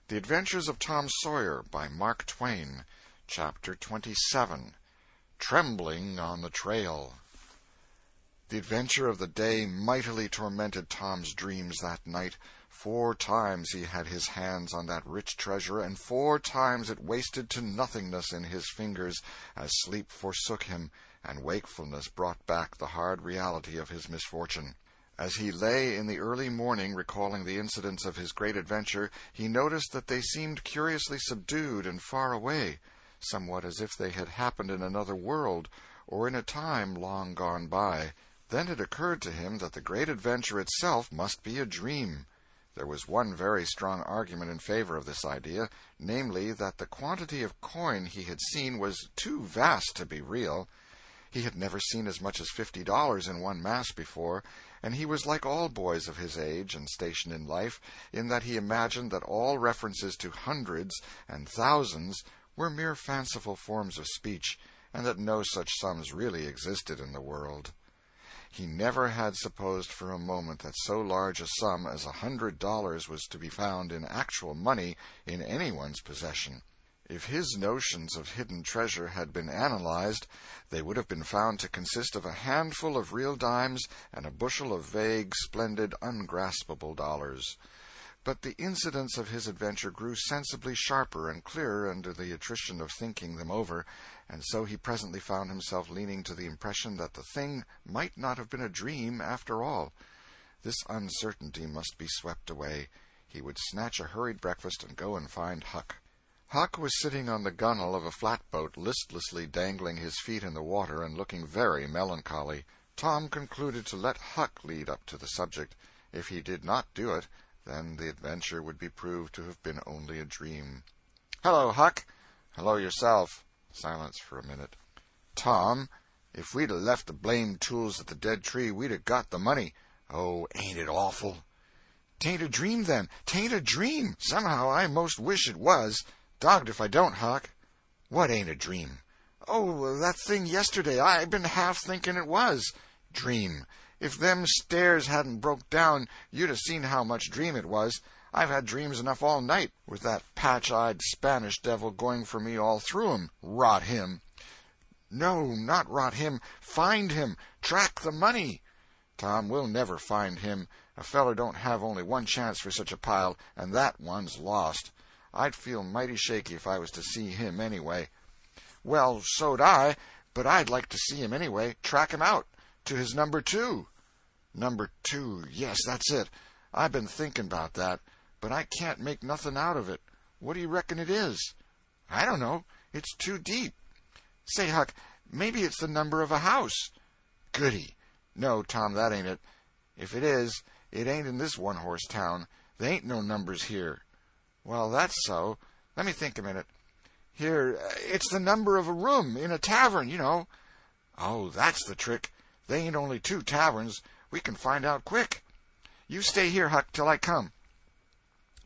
The Adventures of Tom Sawyer by Mark Twain. Chapter 27. Trembling on the Trail. The adventure of the day mightily tormented Tom's dreams that night. 4 times he had his hands on that rich treasure, and 4 times it wasted to nothingness in his fingers, as sleep forsook him, and wakefulness brought back the hard reality of his misfortune. As he lay in the early morning recalling the incidents of his great adventure, he noticed that they seemed curiously subdued and far away, somewhat as if they had happened in another world, or in a time long gone by. Then it occurred to him that the great adventure itself must be a dream. There was one very strong argument in favor of this idea, namely, that the quantity of coin he had seen was too vast to be real. He had never seen as much as $50 in one mass before, and he was like all boys of his age and station in life, in that he imagined that all references to hundreds and thousands were mere fanciful forms of speech, and that no such sums really existed in the world. He never had supposed for a moment that so large a sum as $100 was to be found in actual money in anyone's possession. If his notions of hidden treasure had been analyzed, they would have been found to consist of a handful of real dimes and a bushel of vague, splendid, ungraspable dollars. But the incidents of his adventure grew sensibly sharper and clearer under the attrition of thinking them over, and so he presently found himself leaning to the impression that the thing might not have been a dream after all. This uncertainty must be swept away. He would snatch a hurried breakfast and go and find Huck. Huck was sitting on the gunwale of a flatboat, listlessly dangling his feet in the water and looking very melancholy. Tom concluded to let Huck lead up to the subject. If he did not do it, then the adventure would be proved to have been only a dream. "Hello, Huck." "Hello yourself." Silence for a minute. "Tom, if we'd 'a' left the blamed tools at the dead tree, we'd 'a' got the money. Oh, ain't it awful?" "'Tain't a dream, then. 'Tain't a dream. Somehow I most wish it was. Dogged if I don't, Huck." "What ain't a dream?" "Oh, that thing yesterday. I been half thinking it was." "Dream? If them stairs hadn't broke down, you'd 'a' seen how much dream it was. I've had dreams enough all night, with that patch-eyed Spanish devil going for me all through 'em. Rot him." "No, not rot him. Find him. Track the money." "Tom, we'll never find him. A feller don't have only one chance for such a pile, and that one's lost. I'd feel mighty shaky if I was to see him anyway." "Well, so'd I, but I'd like to see him anyway. Track him out. To his number 2. "Number 2, yes, that's it. I've been thinking about that, but I can't make nothing out of it. What do you reckon it is?" "I don't know. It's too deep." "Say, Huck, maybe it's the number of a house." "Goody. No, Tom, that ain't it. If it is, it ain't in this one-horse town. There ain't no numbers here." "Well, that's so. Let me think a minute. Here, it's the number of a room in a tavern, you know." "Oh, that's the trick. They ain't only 2 taverns. We can find out quick. You stay here, Huck, till I come."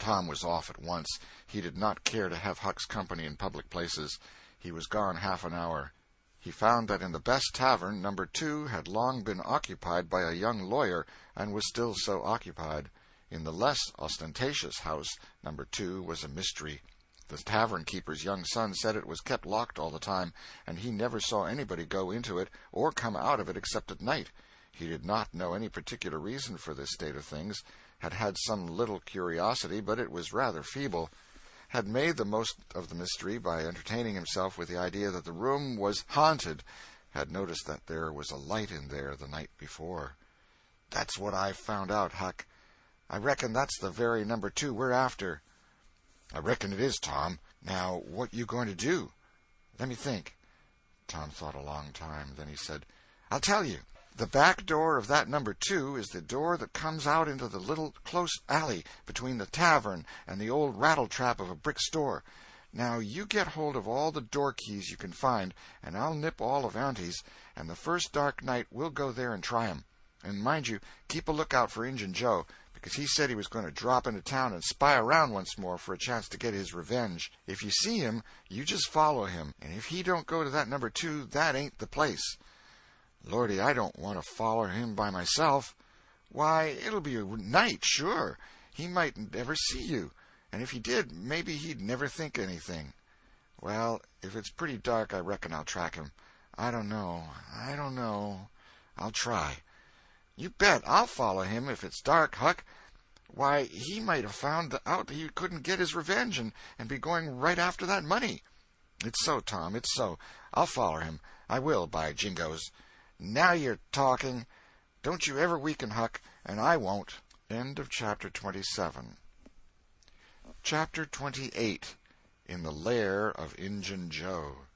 Tom was off at once. He did not care to have Huck's company in public places. He was gone half an hour. He found that in the best tavern, number 2 had long been occupied by a young lawyer, and was still so occupied. In the less ostentatious house, number 2 was a mystery. The tavern-keeper's young son said it was kept locked all the time, and he never saw anybody go into it or come out of it except at night. He did not know any particular reason for this state of things, had some little curiosity, but it was rather feeble, had made the most of the mystery by entertaining himself with the idea that the room was haunted, had noticed that there was a light in there the night before. "That's what I've found out, Huck. I reckon that's the very number 2 we're after." "I reckon it is, Tom. Now, what you going to do?" "Let me think." Tom thought a long time. Then he said, "I'll tell you. The back door of that number 2 is the door that comes out into the little close alley between the tavern and the old rattle-trap of a brick store. Now, you get hold of all the door-keys you can find, and I'll nip all of Auntie's, and the first dark night we'll go there and try 'em. And mind you, keep a lookout for Injun Joe, because he said he was going to drop into town and spy around once more for a chance to get his revenge. If you see him, you just follow him, and if he don't go to that number 2, that ain't the place." "Lordy, I don't want to follow him by myself." "Why, it'll be a night, sure. He mightn't ever see you, and if he did, maybe he'd never think anything." "Well, if it's pretty dark, I reckon I'll track him. I don't know. I'll try." "You bet I'll follow him if it's dark, Huck. Why, he might have found out that he couldn't get his revenge and be going right after that money." "It's so, Tom, it's so. I'll follow him. I will, by jingoes." "Now you're talking. Don't you ever weaken, Huck, and I won't." End of Chapter 27. Chapter 28. In the Lair of Injun Joe.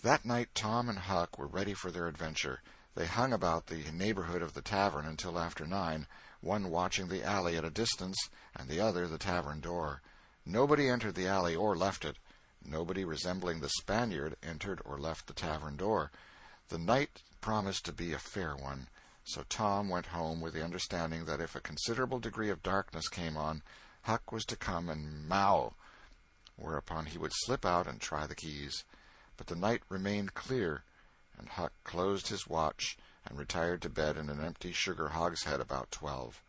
That night Tom and Huck were ready for their adventure. They hung about the neighborhood of the tavern until after 9, one watching the alley at a distance, and the other the tavern door. Nobody entered the alley or left it. Nobody resembling the Spaniard entered or left the tavern door. The night promised to be a fair one, so Tom went home with the understanding that if a considerable degree of darkness came on, Huck was to come and mow, whereupon he would slip out and try the keys. But the night remained clear, and Huck closed his watch and retired to bed in an empty sugar hogshead about 12.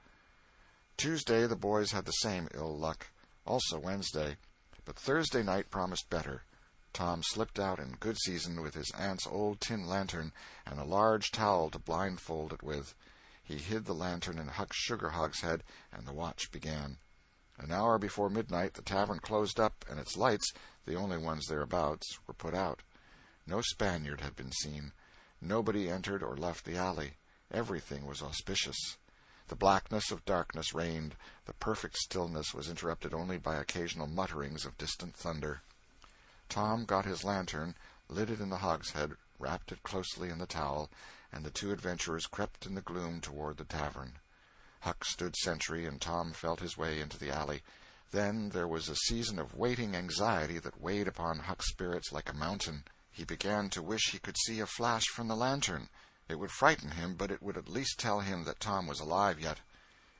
Tuesday the boys had the same ill luck, also Wednesday, but Thursday night promised better. Tom slipped out in good season with his aunt's old tin lantern and a large towel to blindfold it with. He hid the lantern in Huck's sugar hogshead, and the watch began. An hour before midnight the tavern closed up, and its lights, the only ones thereabouts, were put out. No Spaniard had been seen. Nobody entered or left the alley. Everything was auspicious. The blackness of darkness reigned. The perfect stillness was interrupted only by occasional mutterings of distant thunder. Tom got his lantern, lit it in the hogshead, wrapped it closely in the towel, and the two adventurers crept in the gloom toward the tavern. Huck stood sentry, and Tom felt his way into the alley. Then there was a season of waiting anxiety that weighed upon Huck's spirits like a mountain. He began to wish he could see a flash from the lantern. It would frighten him, but it would at least tell him that Tom was alive yet.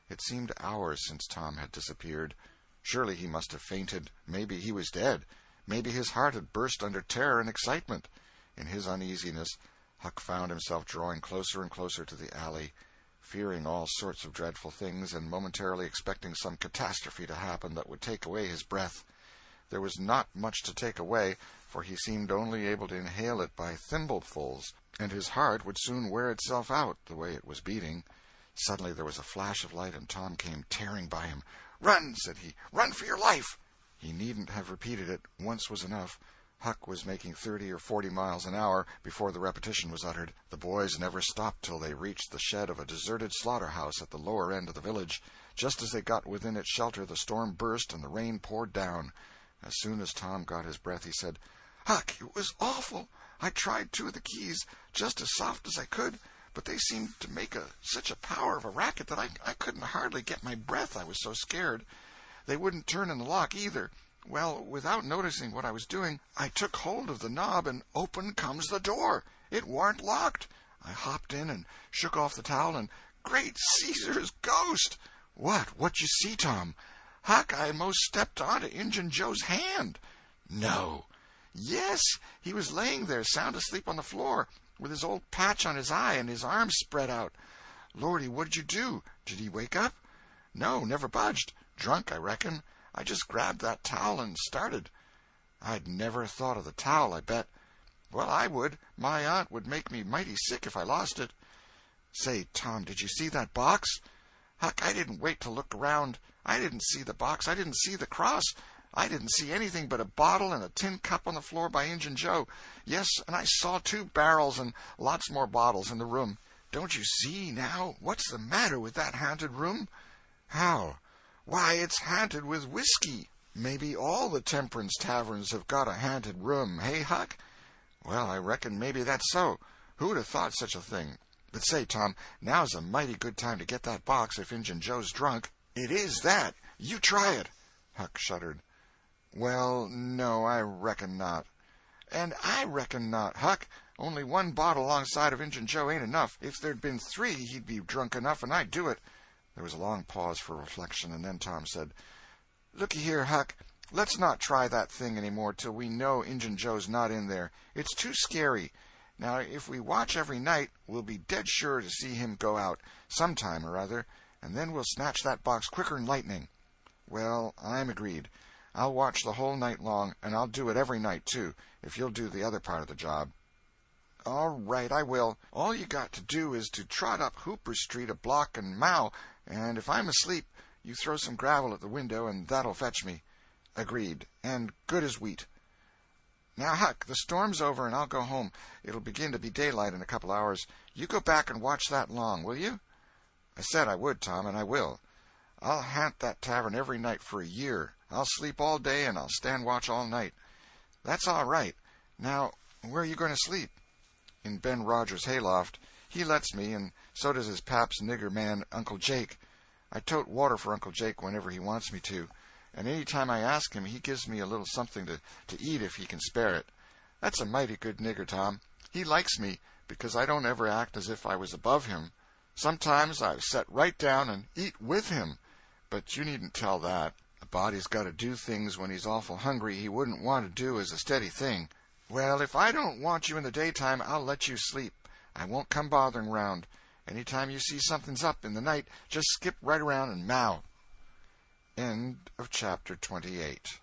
It seemed hours since Tom had disappeared. Surely he must have fainted. Maybe he was dead. Maybe his heart had burst under terror and excitement. In his uneasiness, Huck found himself drawing closer and closer to the alley, fearing all sorts of dreadful things and momentarily expecting some catastrophe to happen that would take away his breath. There was not much to take away, for he seemed only able to inhale it by thimblefuls, and his heart would soon wear itself out, the way it was beating. Suddenly there was a flash of light, and Tom came tearing by him. "Run!" said he. "Run for your life!" He needn't have repeated it. Once was enough. Huck was making 30 or 40 miles an hour before the repetition was uttered. The boys never stopped till they reached the shed of a deserted slaughterhouse at the lower end of the village. Just as they got within its shelter, the storm burst and the rain poured down. As soon as Tom got his breath, he said, "Huck, it was awful. I tried 2 of the keys, just as soft as I could, but they seemed to make such a power of a racket that I couldn't hardly get my breath, I was so scared. They wouldn't turn in the lock, either. Well, without noticing what I was doing, I took hold of the knob, and open comes the door. It warn't locked. I hopped in and shook off the towel, and great Caesar's ghost!" What'd you see, Tom?" "Huck, I most stepped onto Injun Joe's hand." "No." "Yes, he was laying there sound asleep on the floor, with his old patch on his eye and his arms spread out." "Lordy, what'd you do? Did he wake up?" "No, never budged. Drunk, I reckon. I just grabbed that towel and started." "I'd never thought of the towel, I bet." "Well, I would. My aunt would make me mighty sick if I lost it." "Say, Tom, did you see that box?" "Huck, I didn't wait to look around. I didn't see the box. I didn't see the cross. I didn't see anything but a bottle and a tin cup on the floor by Injun Joe. Yes, and I saw 2 barrels and lots more bottles in the room. Don't you see, now? What's the matter with that haunted room?" "How?" "Why, it's haunted with whiskey. Maybe all the temperance taverns have got a haunted room, hey, Huck?" "Well, I reckon maybe that's so. Who'd have thought such a thing? But say, Tom, now's a mighty good time to get that box if Injun Joe's drunk." "It is that. You try it." Huck shuddered. "Well, no, I reckon not." "And I reckon not, Huck. Only 1 bottle alongside of Injun Joe ain't enough. If there'd been 3, he'd be drunk enough, and I'd do it." There was a long pause for reflection, and then Tom said, "Looky here, Huck, let's not try that thing any more till we know Injun Joe's not in there. It's too scary. Now, if we watch every night, we'll be dead sure to see him go out, sometime or other, and then we'll snatch that box quicker'n lightning." "Well, I'm agreed. I'll watch the whole night long, and I'll do it every night, too, if you'll do the other part of the job." "All right, I will. All you got to do is to trot up Hooper Street a block and mow, and if I'm asleep, you throw some gravel at the window, and that'll fetch me." "Agreed, and good as wheat." "Now, Huck, the storm's over, and I'll go home. It'll begin to be daylight in a couple hours. You go back and watch that long, will you?" "I said I would, Tom, and I will. I'll haunt that tavern every night for a year. I'll sleep all day, and I'll stand watch all night." "That's all right. Now, where are you going to sleep?" "In Ben Rogers' hayloft. He lets me, and so does his pap's nigger man, Uncle Jake. I tote water for Uncle Jake whenever he wants me to, and any time I ask him he gives me a little something to eat if he can spare it. That's a mighty good nigger, Tom. He likes me, because I don't ever act as if I was above him. Sometimes I've set right down and eat with him, but you needn't tell that. A body's got to do things when he's awful hungry he wouldn't want to do as a steady thing. Well, if I don't want you in the daytime, I'll let you sleep. I won't come bothering round. Any time you see something's up in the night, just skip right around and meow." End of chapter 28.